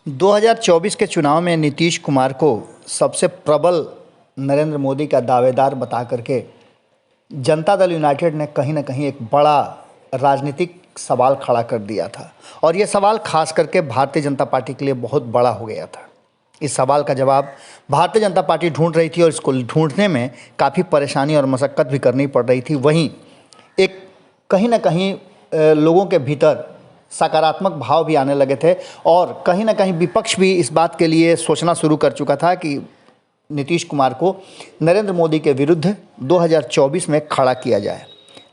2024 के चुनाव में नीतीश कुमार को सबसे प्रबल नरेंद्र मोदी का दावेदार बता करके जनता दल यूनाइटेड ने कहीं ना कहीं एक बड़ा राजनीतिक सवाल खड़ा कर दिया था और ये सवाल खास करके भारतीय जनता पार्टी के लिए बहुत बड़ा हो गया था। इस सवाल का जवाब भारतीय जनता पार्टी ढूंढ रही थी और इसको ढूंढने में काफ़ी परेशानी और मशक्क़त भी करनी पड़ रही थी। वहीं एक कहीं ना कहीं लोगों के भीतर सकारात्मक भाव भी आने लगे थे और कहीं ना कहीं विपक्ष भी इस बात के लिए सोचना शुरू कर चुका था कि नीतीश कुमार को नरेंद्र मोदी के विरुद्ध 2024 में खड़ा किया जाए।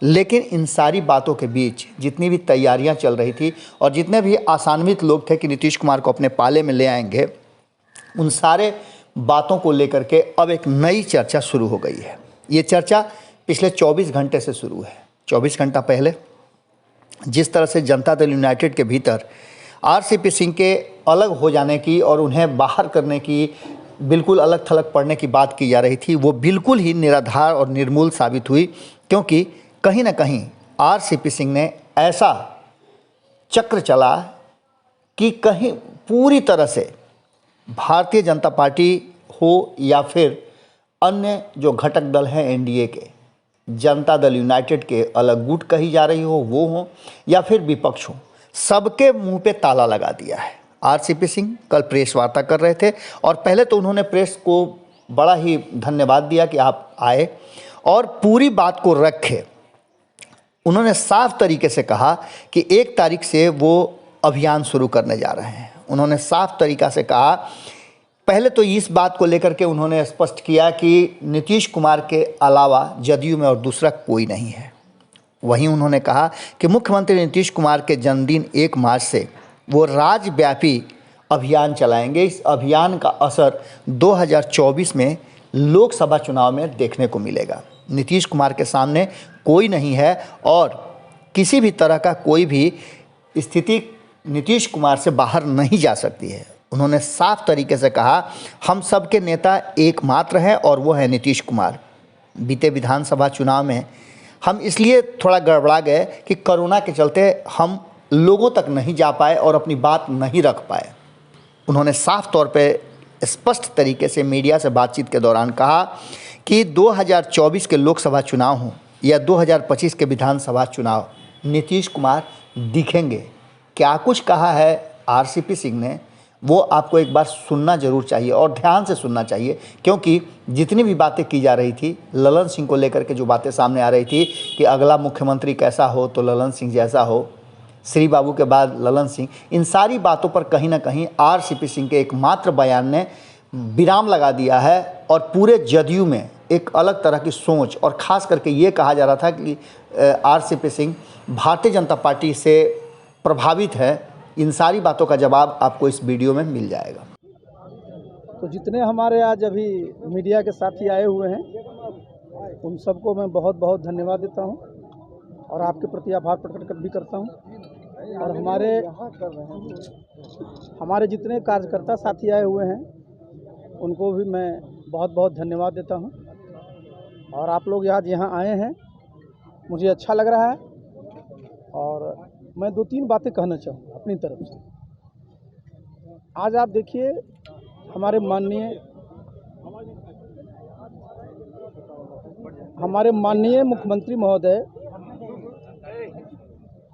लेकिन इन सारी बातों के बीच जितनी भी तैयारियां चल रही थी और जितने भी आशान्वित लोग थे कि नीतीश कुमार को अपने पाले में ले आएंगे, उन सारे बातों को लेकर के अब एक नई चर्चा शुरू हो गई है। ये चर्चा पिछले 24 घंटे से शुरू है। 24 घंटा पहले जिस तरह से जनता दल यूनाइटेड के भीतर आरसीपी सिंह के अलग हो जाने की और उन्हें बाहर करने की, बिल्कुल अलग थलग पड़ने की बात की जा रही थी, वो बिल्कुल ही निराधार और निर्मूल साबित हुई, क्योंकि कहीं ना कहीं आरसीपी सिंह ने ऐसा चक्र चला कि कहीं पूरी तरह से भारतीय जनता पार्टी हो या फिर अन्य जो घटक दल हैं एनडीए के, जनता दल यूनाइटेड के अलग गुट कही जा रही हो वो हो या फिर विपक्ष हो, सबके मुंह पे ताला लगा दिया है। आरसीपी सिंह कल प्रेस वार्ता कर रहे थे और पहले तो उन्होंने प्रेस को बड़ा ही धन्यवाद दिया कि आप आए और पूरी बात को रखे। उन्होंने साफ तरीके से कहा कि 1 तारीख से वो अभियान शुरू करने जा रहे हैं। उन्होंने साफ तरीका से कहा, पहले तो इस बात को लेकर के उन्होंने स्पष्ट किया कि नीतीश कुमार के अलावा जदयू में और दूसरा कोई नहीं है। वहीं उन्होंने कहा कि मुख्यमंत्री नीतीश कुमार के जन्मदिन 1 मार्च से वो राज्यव्यापी अभियान चलाएंगे। इस अभियान का असर 2024 में लोकसभा चुनाव में देखने को मिलेगा। नीतीश कुमार के सामने कोई नहीं है और किसी भी तरह का कोई भी स्थिति नीतीश कुमार से बाहर नहीं जा सकती है। उन्होंने साफ तरीके से कहा, हम सबके नेता एकमात्र हैं और वो है नीतीश कुमार। बीते विधानसभा चुनाव में हम इसलिए थोड़ा गड़बड़ा गए कि कोरोना के चलते हम लोगों तक नहीं जा पाए और अपनी बात नहीं रख पाए। उन्होंने साफ तौर पे स्पष्ट तरीके से मीडिया से बातचीत के दौरान कहा कि 2024 के लोकसभा चुनाव हों या 2025 के विधानसभा चुनाव, नीतीश कुमार दिखेंगे। क्या कुछ कहा है आरसीपी सिंह ने, वो आपको एक बार सुनना जरूर चाहिए और ध्यान से सुनना चाहिए, क्योंकि जितनी भी बातें की जा रही थी, ललन सिंह को लेकर के जो बातें सामने आ रही थी कि अगला मुख्यमंत्री कैसा हो तो ललन सिंह जैसा हो, श्री बाबू के बाद ललन सिंह, इन सारी बातों पर कहीं ना कहीं आरसीपी सिंह के एकमात्र बयान ने विराम लगा दिया है और पूरे जदयू में एक अलग तरह की सोच, और ख़ास करके ये कहा जा रहा था कि आरसीपी सिंह भारतीय जनता पार्टी से प्रभावित है। इन सारी बातों का जवाब आपको इस वीडियो में मिल जाएगा। तो जितने हमारे आज अभी मीडिया के साथी आए हुए हैं, उन सबको मैं बहुत बहुत धन्यवाद देता हूं और आपके प्रति आभार प्रकट भी करता हूं। और हमारे जितने कार्यकर्ता साथी आए हुए हैं, उनको भी मैं बहुत बहुत धन्यवाद देता हूं। और आप लोग आज यहाँ आए हैं, मुझे अच्छा लग रहा है और मैं 2-3 बातें कहना चाहूँगा अपनी तरफ से। आज आप देखिए, हमारे माननीय मुख्यमंत्री महोदय,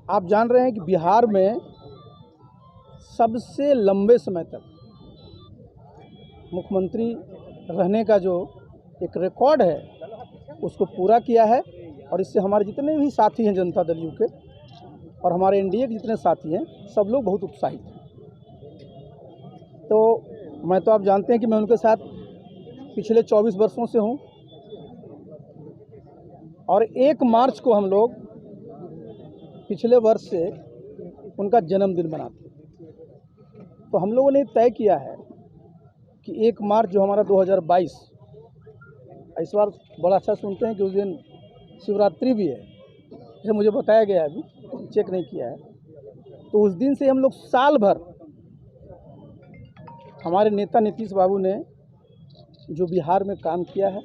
आप जान रहे हैं कि बिहार में सबसे लंबे समय तक मुख्यमंत्री रहने का जो एक रिकॉर्ड है उसको पूरा किया है। और इससे हमारे जितने भी साथी हैं जनता दल यू के और हमारे एनडीए के जितने साथी हैं, सब लोग बहुत उत्साहित हैं। तो मैं तो आप जानते हैं कि मैं उनके साथ पिछले 24 वर्षों से हूं और 1 मार्च को हम लोग पिछले वर्ष से उनका जन्मदिन मनाते हैं। तो हम लोगों ने तय किया है कि 1 मार्च जो हमारा 2022, इस बार बड़ा अच्छा सुनते हैं कि उस दिन शिवरात्रि भी है, जैसे मुझे बताया गया, अभी चेक नहीं किया है। तो उस दिन से हम लोग साल भर, हमारे नेता नीतीश बाबू ने जो बिहार में काम किया है,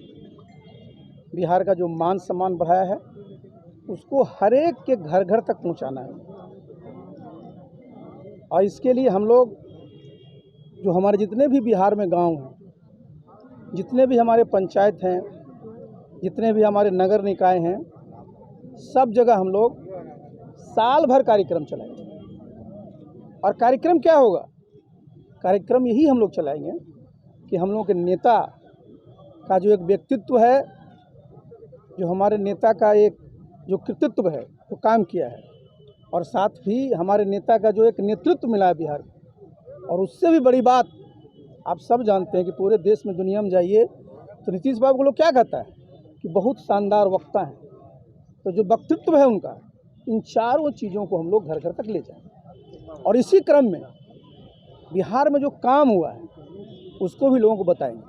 बिहार का जो मान सम्मान बढ़ाया है, उसको हर एक के घर घर तक पहुंचाना है। और इसके लिए हम लोग जो हमारे जितने भी बिहार में गांव हैं, जितने भी हमारे पंचायत हैं, जितने भी हमारे नगर निकाय हैं, सब जगह हम लोग साल भर कार्यक्रम चलाएंगे। और कार्यक्रम क्या होगा? कार्यक्रम यही हम लोग चलाएंगे कि हम लोग के नेता का जो एक व्यक्तित्व है, जो हमारे नेता का एक जो कृतित्व है, जो काम किया है, और साथ ही हमारे नेता का जो एक नेतृत्व मिला है बिहार में। और उससे भी बड़ी बात, आप सब जानते हैं कि पूरे देश में, दुनिया में जाइए तो नीतीश बाबू को लोग क्या कहता है कि बहुत शानदार वक्ता हैं। तो जो व्यक्तित्व है उनका, इन चारों चीज़ों को हम लोग घर घर तक ले जाएंगे। और इसी क्रम में बिहार में जो काम हुआ है उसको भी लोगों को बताएंगे।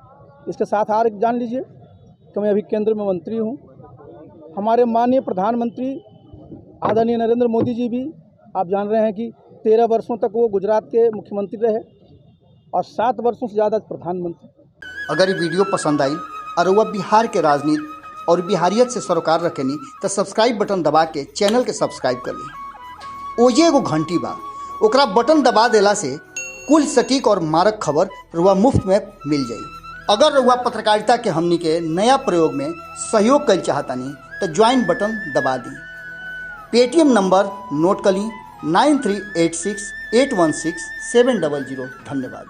इसके साथ और एक जान लीजिए कि मैं अभी केंद्र में मंत्री हूँ। हमारे माननीय प्रधानमंत्री आदरणीय नरेंद्र मोदी जी भी, आप जान रहे हैं कि 13 वर्षों तक वो गुजरात के मुख्यमंत्री रहे और 7 वर्षों से ज़्यादा प्रधानमंत्री। अगर ये वीडियो पसंद आई और वह बिहार के राजनीति और बिहारियत से सरोकार रखेनी तो सब्सक्राइब बटन दबा के चैनल के सब्सक्राइब कर ली। ओजे एगो घंटी बा, ओकरा बटन दबा देला से कुल सटीक और मारक खबर रुआ मुफ्त में मिल जाई। अगर रुआ पत्रकारिता के हमनी के नया प्रयोग में सहयोग कर चाहतानी तो ज्वाइन बटन दबा दी। पेटीएम नंबर नोट कर ली 9386816700। धन्यवाद।